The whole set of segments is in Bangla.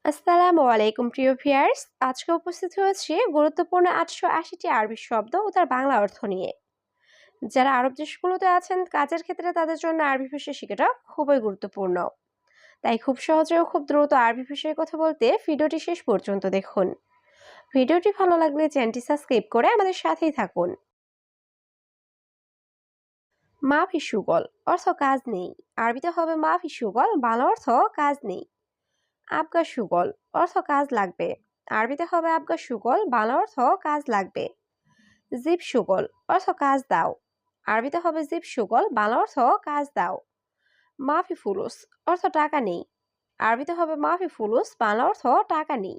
আসসালামু আলাইকুম প্রিয় ভিউয়ার্স। আজকে উপস্থিত হয়েছি গুরুত্বপূর্ণ 880টি আরবি শব্দ ও তার বাংলা অর্থ নিয়ে। যারা আরব দেশগুলোতে আছেন কাজের ক্ষেত্রে তাদের জন্য আরবি ভাষা শেখাটা খুবই গুরুত্বপূর্ণ। তাই খুব সহজে ও খুব দ্রুত আরবি ভাষায় কথা বলতে ভিডিওটি শেষ পর্যন্ত দেখুন। ভিডিওটি ভালো লাগলে চ্যানেলটি সাবস্ক্রাইব করে আমাদের সাথেই থাকুন। মাফি সুগল অর্থ কাজ নেই। আরবিতে হবে মাফি সুগল, বাংলা অর্থ কাজ নেই। আবগা সুগল অর্থ কাজ লাগবে। আরবিতে হবে আবগা সুগল, বাংলা অর্থ কাজ লাগবে। জিব সুগল অর্থ কাজ দাও। আরবিতে হবে জিব সুগল, বাংলা অর্থ কাজ দাও। মাফি ফুলুস অর্থ টাকা নেই। আরবিতে হবে মাফি ফুলুস, বাংলা অর্থ টাকা নেই।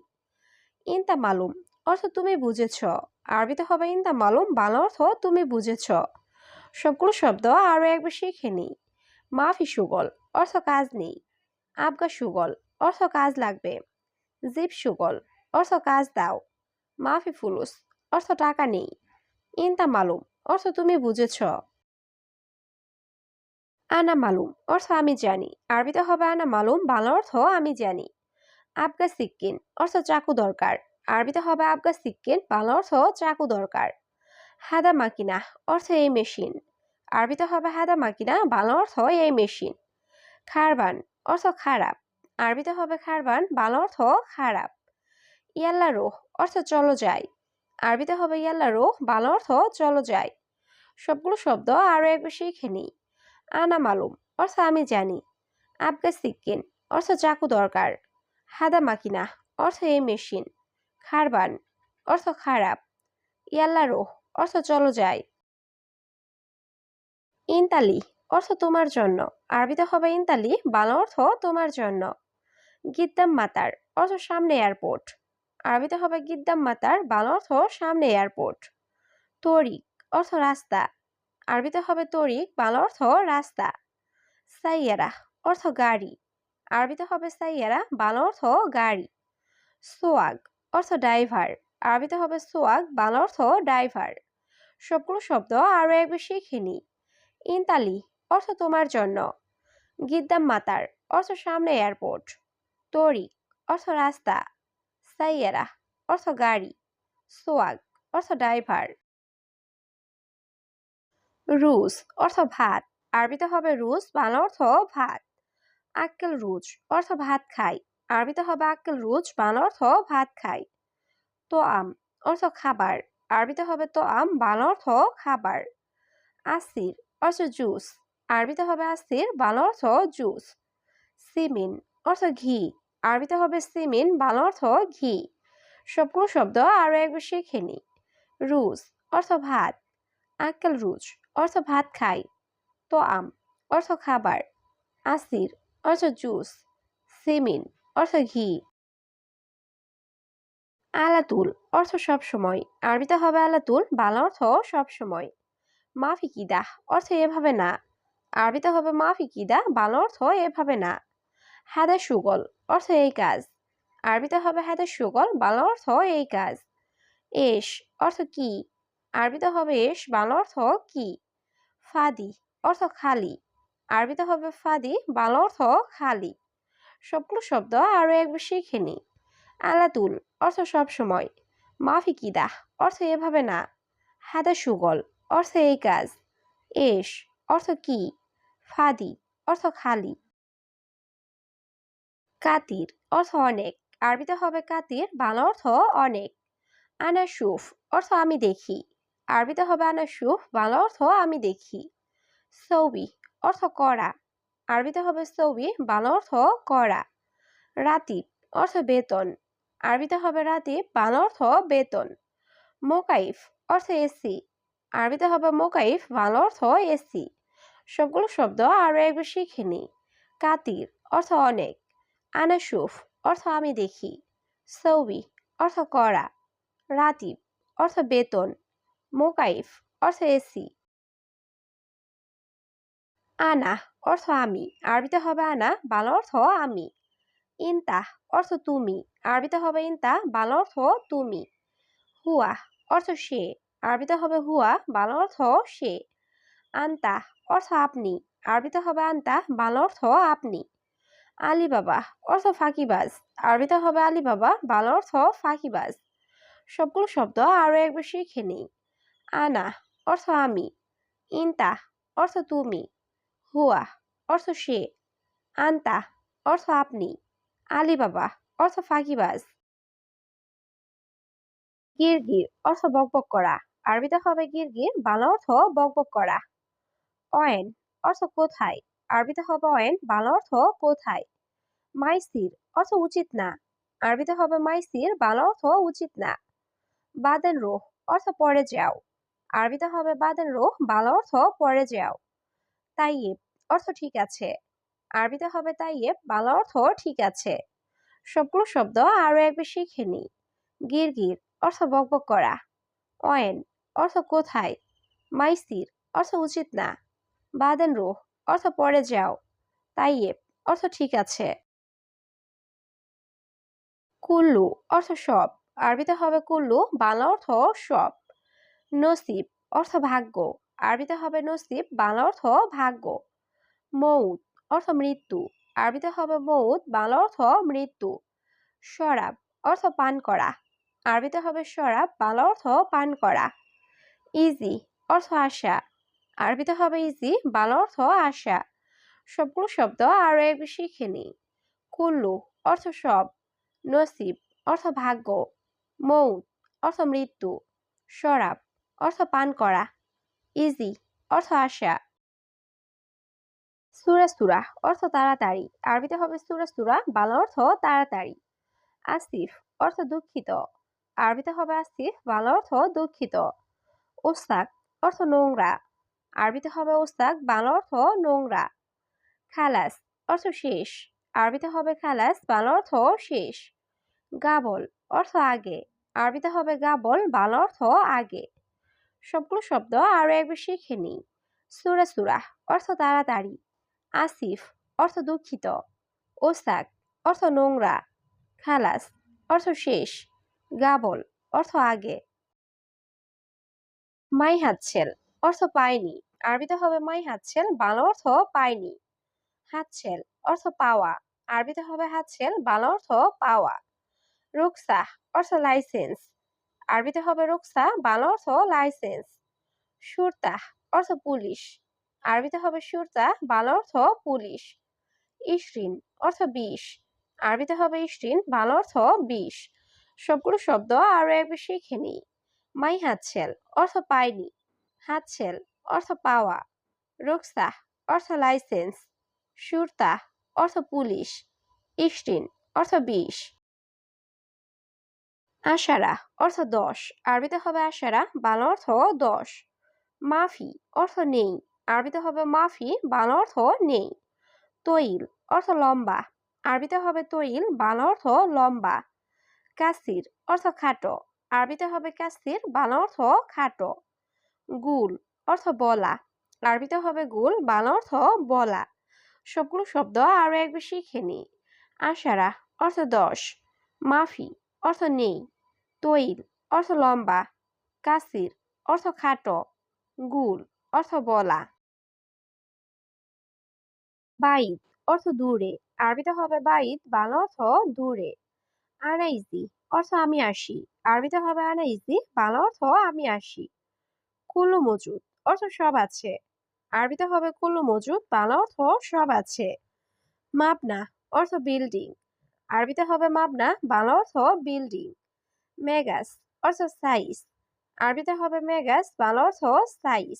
ইনতা মালুম অর্থ তুমি বুঝেছ। আরবিতে হবে ইনতা মালুম, বাংলা অর্থ তুমি বুঝেছ। সবগুলো শব্দ আরো একবার শিখে নিই। মাফি সুগল অর্থ কাজ নেই। আবগা সুগল অর্থ কাজ লাগবে। জিব সুগল অর্থ কাজ দাও। মাফি ফুলুস অর্থ টাকা নেই। ইনতা মালুম অর্থ তুমি বুঝেছ। আনা মালুম অর্থ আমি জানি। আরবিতে হবে আনা মালুম, বাংলা অর্থ আমি জানি। আবগা সিক্কিন অর্থ চাকু দরকার। আরবিতে হবে আবগা সিক্কিন, বাংলা অর্থ চাকু দরকার। হাদা মাকিনা অর্থ এই মেশিন। আরবিতে হবে হাদা মাকিনা, বাংলা অর্থ এই মেশিন। খারবান অর্থ খারাপ। আরবিতে হবে খারবান, বাংলা অর্থ খারাপ। ইয়াল্লা রোহ অর্থ চলো যাই। আরবিতে হবে ইয়াল্লা রোহ, বাংলা অর্থ চলো যাই। সবগুলো শব্দ আরো একবার শিখে নিই। আনা মালুম অর্থ আমি জানি। আবগা সিক্কিন অর্থ চাকু দরকার। হাদা মাকিনা অর্থ এই মেশিন। খারবান অর্থ খারাপ। ইয়াল্লা রোহ অর্থ চলো যাই। ইনতালি অর্থ তোমার জন্য। আরবিতে হবে ইনতালি, বাংলা অর্থ তোমার জন্য। গিদ্দাম মাতার অর্থ সামনে এয়ারপোর্ট। আরবিতে হবে গিদ্দাম মাতার, বাংলা অর্থ সামনে এয়ারপোর্ট। তরিক অর্থ রাস্তা। আরবিতে হবে তরিক, বাংলা অর্থ রাস্তা। সাইয়ারা অর্থ গাড়ি। আরবিতে হবে সাইয়ারা, বাংলা অর্থ গাড়ি। সোয়াগ অর্থ ড্রাইভার। আরবিতে হবে সোয়াগ, বাংলা অর্থ ড্রাইভার। সবগুলো শব্দ আরো একবার শিখে নিই। ইনতালি অর্থ তোমার জন্য। গিদ্দাম মাতার অর্থ সামনে এয়ারপোর্ট। তরিক অর্থ রাস্তা। সাইয়ারা অর্থ গাড়ি। সোয়াগ অর্থ ড্রাইভার। রুজ অর্থ ভাত। আরবিতে হবে রুজ, বাংলা অর্থ ভাত। আক্কেল রুজ অর্থ ভাত খাই। আরবিতে হবে আক্কেল রুজ, বাংলা অর্থ ভাত খাই। তো আম অর্থ খাবার। আরবিতে হবে তো আম, বাংলা অর্থ খাবার। আসির অর্থ জুস। আরবিতে হবে আসির, বাংলা অর্থ জুস। সিমিন অর্থ ঘি। আরবিতে হবে সিমিন, বাংলা অর্থ ঘি। সবগুলো শব্দ আরো একবার শিখে নিই। রুজ অর্থ ভাত। আক্কেল রুজ অর্থ ভাত খাই। তো আম অর্থ খাবার। আসির অর্থ জুস। সিমিন অর্থ ঘি। আলাতুল অর্থ সব সময়। আরবিতে হবে আলাতুল, বাংলা অর্থ সব সময়। মাফি কিদা অর্থ এভাবে না। আরবিতে হবে মাফি কিদা, বাংলা অর্থ এভাবে না। হাদা সুগল অর্থ এই কাজ। আরবিতে হবে হাদা সুগল, বাংলা অর্থ এই কাজ। এস অর্থ কি। আরবিতে হবে এস, বাংলা অর্থ কি। ফাদি অর্থ খালি। আরবিতে হবে ফাদি, বাংলা অর্থ খালি। সবগুলো শব্দ আরো একবার শিখে নিই। আলাতুল অর্থ সব সময়। মাফি কিদা অর্থ এভাবে না। হাদা সুগল অর্থ এই কাজ। এস অর্থ কি। ফাদি অর্থ খালি। কাতির অর্থ অনেক। আরবিতে হবে কাতির, বাংলা অর্থ অনেক। আনা সুফ অর্থ আমি দেখি। আরবিতে হবে আনা সুফ, বাংলা অর্থ আমি দেখি। সৌবি অর্থ করা। আরবিতে হবে সৌবি, বাংলা অর্থ করা। রাতিব অর্থ বেতন। আরবিতে হবে রাতিব, বাংলা অর্থ বেতন। মোকাইফ অর্থ এসি। আরবিতে হবে মোকাইফ, বাংলা অর্থ এসি। সবগুলো শব্দ আরো একবার শিখে নিই। কাতির অর্থ অনেক। আনাসুফ অর্থ আমি দেখি। সৌবি অর্থ করা। রাতিব অর্থ বেতন। মোকাইফ অর্থ এসি। আনা অর্থ আমি। আরবিতে হবে আনা, বাংলা অর্থ আমি। ইনতা অর্থ তুমি। আরবিতে হবে ইনতা, বাংলা অর্থ তুমি। হুয়া অর্থ সে। আরবিতে হবে হুয়া, বাংলা অর্থ সে। আন্তা অর্থ আপনি। আরবিতে হবে আন্তা, বাংলা অর্থ আপনি। আলী বাবা অর্থ ফাঁকিবাজ। আরবিতে হবে আলী বাবা, বাংলা অর্থ ফাঁকিবাজ। সবগুলো শব্দ আরো একবার শিখে নিই। আনা অর্থ আমি, ইনতা অর্থ তুমি, হুয়া অর্থ সে, আন্তা অর্থ আপনি, আলী বাবা অর্থ ফাঁকিবাজ। গিরগির অর্থ বকবক করা। আরবিতে হবে গিরগির, বাংলা অর্থ বকবক করা। অয়েন অর্থ কোথায়। আরবিতে হবে অয়েন, বাংলা অর্থ কোথায়। মাইসির অর্থ উচিত না। আরবিতে হবে মাইসির, বাংলা অর্থ উচিত না। বাদেন রোহ অর্থ পরে যাও। আরবিতে হবে বাদেন রোহ, বাংলা অর্থ পরে যাও। তাইয়েব অর্থ ঠিক আছে। আরবিতে হবে তাইয়েব, বাংলা অর্থ ঠিক আছে। সবগুলো শব্দ আরো একবার শিখে নিই। গিরগির অর্থ বকবক করা। অয়েন অর্থ কোথায়। মাইসির অর্থ উচিত না। বাদেন রোহ অর্থ পরে যাও। তাইয়েব অর্থ ঠিক আছে। কুল্লু অর্থ সব। আরবিতে হবে কুল্লু, বাংলা অর্থ সব। নসিব অর্থ ভাগ্য। আরবিতে হবে নসিব, বাংলা অর্থ ভাগ্য। মৌত অর্থ মৃত্যু। আরবিতে হবে মৌত, বাংলা অর্থ মৃত্যু। শরাব অর্থ পান করা। আরবিতে হবে শরাব, বাংলা অর্থ পান করা। ইজি অর্থ আশা। আরবিতে হবে ইজি, বাংলা অর্থ আশা। সবগুলো শব্দ আরো একবার শিখে নিই। কুল্লু অর্থ সব, নসিব অর্থ ভাগ্য, মৌত অর্থ মৃত্যু, শরাব অর্থ পান করা, ইজি অর্থ আশা। সুরা সুরা অর্থ তাড়াতাড়ি। আরবিতে হবে সুরা সুরা, বাংলা অর্থ তাড়াতাড়ি। আসিফ অর্থ দুঃখিত। আরবিতে হবে আসিফ, বাংলা অর্থ দুঃখিত। ওস্তাক অর্থ নোংরা। আরবিতে হবে ওস্তাক, বাংলা অর্থ নোংরা। খালাস অর্থ শেষ। আরবিতে হবে খালাস, বাংলা অর্থ শেষ। গাবল অর্থ আগে। আরবিতে হবে গাবল, বাংলা অর্থ আগে। সবগুলো শব্দ আরো একবার শিখে নিই। সুরা সুরা অর্থ তাড়াতাড়ি। আসিফ অর্থ দুঃখিত। ওস্তাক অর্থ নোংরা। খালাস অর্থ শেষ। গাবল অর্থ আগে। মাই হাতছেল অর্থ পায়নি। আরবিতে হবে মাই হাতছেল, বাংলা অর্থ পায়নি। হাতছেল অর্থ পাওয়া। আরবিতে হবে হাতছেল, বাংলা অর্থ পাওয়া। রুকসা অর্থ লাইসেন্স। আরবিতে হবে রুকসা, বাংলা অর্থ লাইসেন্স। সুরতা অর্থ পুলিশ। আরবিতে হবে সুরতা, বাংলা অর্থ পুলিশ। ইশরিন অর্থ 20। আরবিতে হবে ইশরিন, বাংলা অর্থ 20। সবগুলো শব্দ আরো একবার শিখে নিই। মাই হাতছেল অর্থ পায়নি। হাতছেল অর্থ পাওয়া। রুকসা অর্থ লাইসেন্স। সুরতা অর্থ পুলিশ। ইশরিন অর্থ 20। আশারা অর্থ 10। আরবিতে হবে আশারা, বাংলা অর্থ 10। মাফি অর্থ নেই। আরবিতে হবে মাফি, বাংলা অর্থ নেই। তৈল অর্থ লম্বা। আরবিতে হবে তৈল, বাংলা অর্থ লম্বা। কাসির অর্থ খাটো। আরবিতে হবে কাসির, বাংলা অর্থ খাটো। গুল অর্থ বলা। আরবিতে হবে গুল, বাংলা অর্থ বলা। সবগুলো শব্দ আরো একবার শিখে নিই। আশারা অর্থ 10। মাফি অর্থ নেই। তৈল অর্থ লম্বা। কাসির অর্থ খাটো। গুল অর্থ বলা। বাইদ অর্থ দূরে। আরবিতে হবে বাইদ, বাংলা অর্থ দূরে। আনাইজি অর্থ আমি আসি। আরবিতে হবে আনাইজি, বাংলা অর্থ আমি আসি। কুল্লু মজুদ অর্থ সব আছে। আরবিতে হবে কুল্লু মজুদ, বাংলা অর্থ সব আছে। মাবনা অর্থ বিল্ডিং। আরবিতে হবে মাবনা, বাংলা অর্থ বিল্ডিং। মেগাস অর্থ সাইজ। আরবিতে হবে মেগাস, বাংলা অর্থ সাইজ।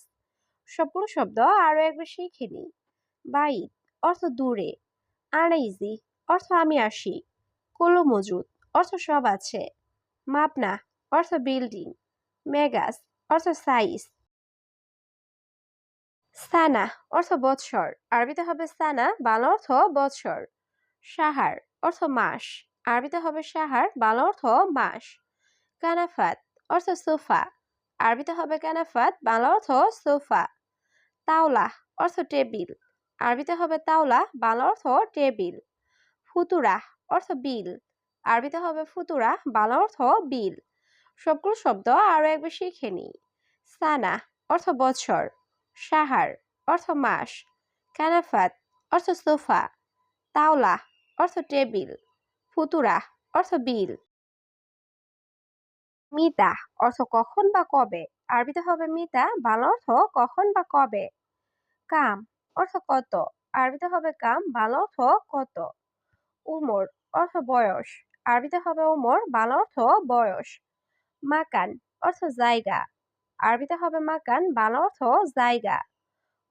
সবগুলো শব্দ আরো একবার শিখে নিই। বাইদ অর্থ দূরে। আনাইজি অর্থ আমি আসি। কুল্লু মজুদ অর্থ সব আছে। মাবনা অর্থ বিল্ডিং। মেগাস অর্থ সাইজ। সানা অর্থ বৎসর। আরবিতে হবে সানা, বাংলা অর্থ বৎসর। সাহার অর্থ মাস। আরবিতে হবে সাহার, বাংলা অর্থ মাস। কানাফাত অর্থ সোফা। আরবিতে হবে কানাফাত, বাংলা অর্থ সোফা। তাওলা অর্থ টেবিল। আরবিতে হবে তাওলা, বাংলা অর্থ টেবিল। ফুতুরা অর্থ বিল। আরবিতে হবে ফুতুরা, বাংলা অর্থ বিল। সবগুলো শব্দ আরো একবার শিখে নিই। সানা অর্থ বৎসর। সাহার অর্থ মাস। কানাফাত অর্থ সোফা। তাওলা অর্থ টেবিল, ফুতুরা অর্থ বিল। মিতা অর্থ কখন বা কবে, আরবিতে হবে মিতা, বাংলা অর্থ কখন বা কবে। কাম অর্থ কত, আরবিতে হবে কাম, বাংলা অর্থ কত। উমর অর্থ বয়স, আরবিতে হবে উমর, বাংলা অর্থ বয়স। মাকান অর্থ জায়গা, আরবিতে হবে মাকান, বাংলা অর্থ জায়গা।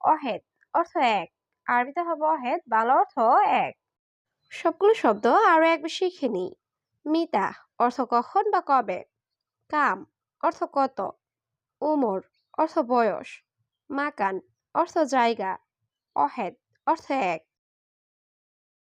অহেদ অর্থ এক, আরবিতে হবে অহেদ, বাংলা অর্থ এক। সবগুলো শব্দ আরো একবার শিখে নিই। মিতা অর্থ কখন বা কবে। কাম অর্থ কত। উমর অর্থ বয়স। মাকান অর্থ জায়গা। অহেদ অর্থ এক।